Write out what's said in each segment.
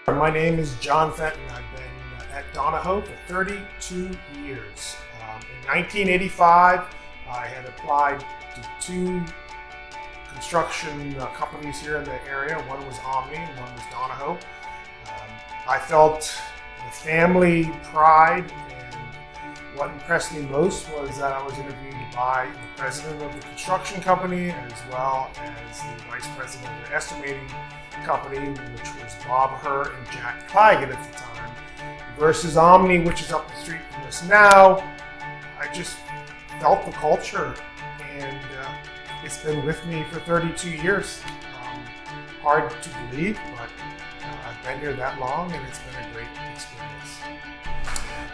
My name is John Fenton. I've been at Donahoe for 32 years. In 1985, I had applied to two construction companies here in the area. One was Omni and one was Donahoe. I felt the family pride, and what impressed me most was that I was interviewed by the president of the construction company as well as the vice president of the estimating company, which was Bob Herr and Jack Claggett at the time, versus Omni, which is up the street from us now. I just felt the culture, and it's been with me for 32 years. Hard to believe, but I've been here that long, and it's been a great experience.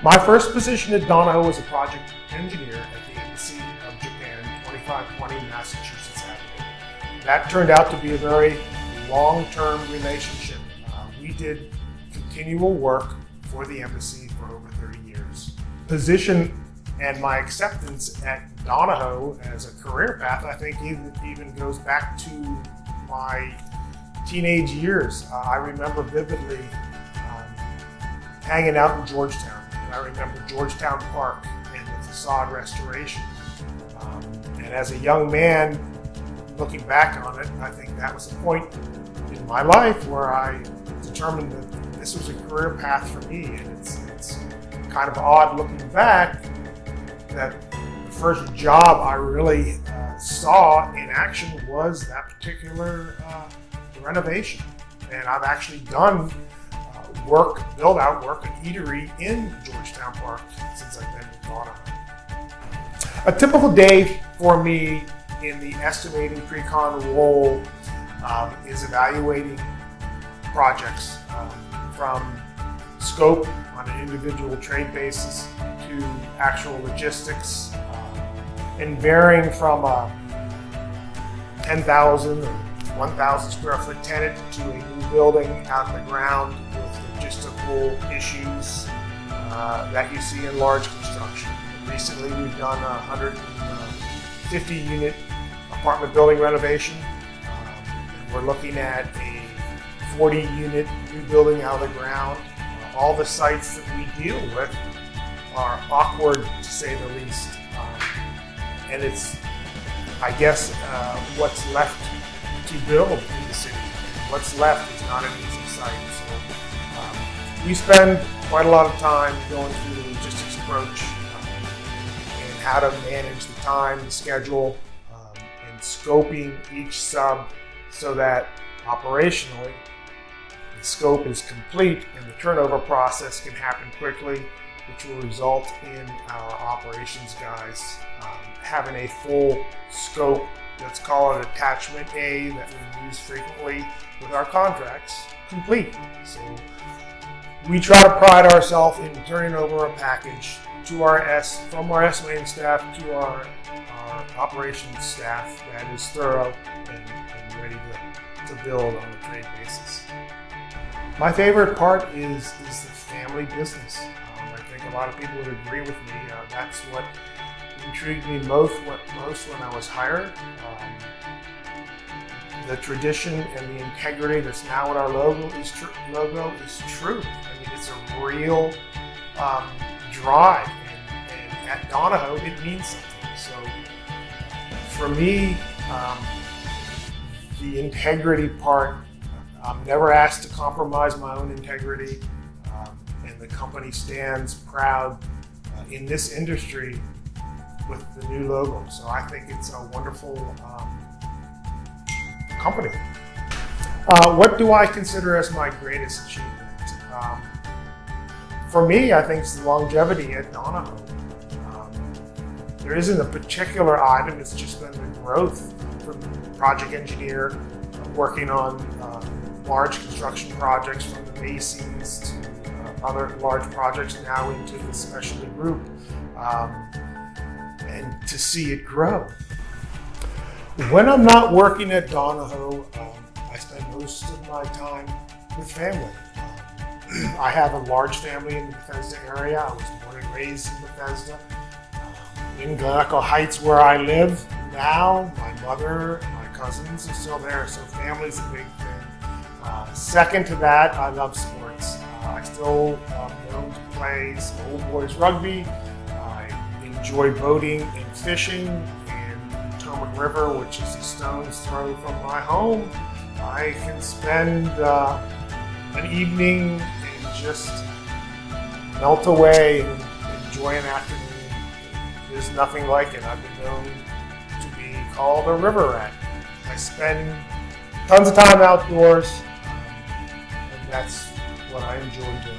My first position at Donahoe was a project engineer at the Embassy of Japan, 2520 Massachusetts Avenue. That turned out to be a very long-term relationship. We did continual work for the embassy for over 30 years. Position and my acceptance at Donahoe as a career path, I think even goes back to my teenage years. I remember vividly hanging out in Georgetown. And I remember Georgetown Park and the facade restoration. And as a young man, looking back on it, I think that was a point in my life where I determined that this was a career path for me. And it's kind of odd looking back that the first job I really saw in action was that particular renovation. And I've actually done build-out work, an eatery in Georgetown Park since I've been with Donahoe. A typical day for me in the estimating pre-con role is evaluating projects from scope on an individual trade basis to actual logistics, and varying from a 10,000 or 1,000 square foot tenant to a new building out in the ground with logistical issues that you see in large construction. Recently, we've done a 150 unit apartment building renovation. And we're looking at a 40 unit new building out of the ground. All the sites that we deal with are awkward, to say the least. And it's, I guess, what's left to build in the city. What's left is not an easy site. So we spend quite a lot of time going through the logistics approach and how to manage the time, the schedule, and scoping each sub so that operationally the scope is complete and the turnover process can happen quickly, which will result in our operations guys having a full scope. Let's call it attachment A that we use frequently with our contracts, complete. So we try to pride ourselves in turning over a package to from our estimating staff to our operations staff that is thorough and ready to build on a trade basis. My favorite part is the family business. I think a lot of people would agree with me. That's what intrigued me most when I was hired. The tradition and the integrity that's now in our logo is true. I mean, it's a real drive, and at Donahoe, it means something. So for me, the integrity part, I'm never asked to compromise my own integrity, and the company stands proud in this industry with the new logo. So I think it's a wonderful company. What do I consider as my greatest achievement? For me, I think it's the longevity at Donahoe. There isn't a particular item, it's just been the growth from project engineer, working on large construction projects from the Macy's to other large projects now into the specialty group, and to see it grow. When I'm not working at Donahoe, I spend most of my time with family. I have a large family in the Bethesda area. I was born and raised in Bethesda. In Glen Echo Heights, where I live now, my mother, cousins are still there, so family's a big thing. Second to that, I love sports. still known to play some old boys rugby. I enjoy boating and fishing, and the Potomac River, which is a stone's throw from my home, I can spend an evening and just melt away and enjoy an afternoon. There's nothing like it. I've been known to be called a river rat. I spend tons of time outdoors, and that's what I enjoy doing.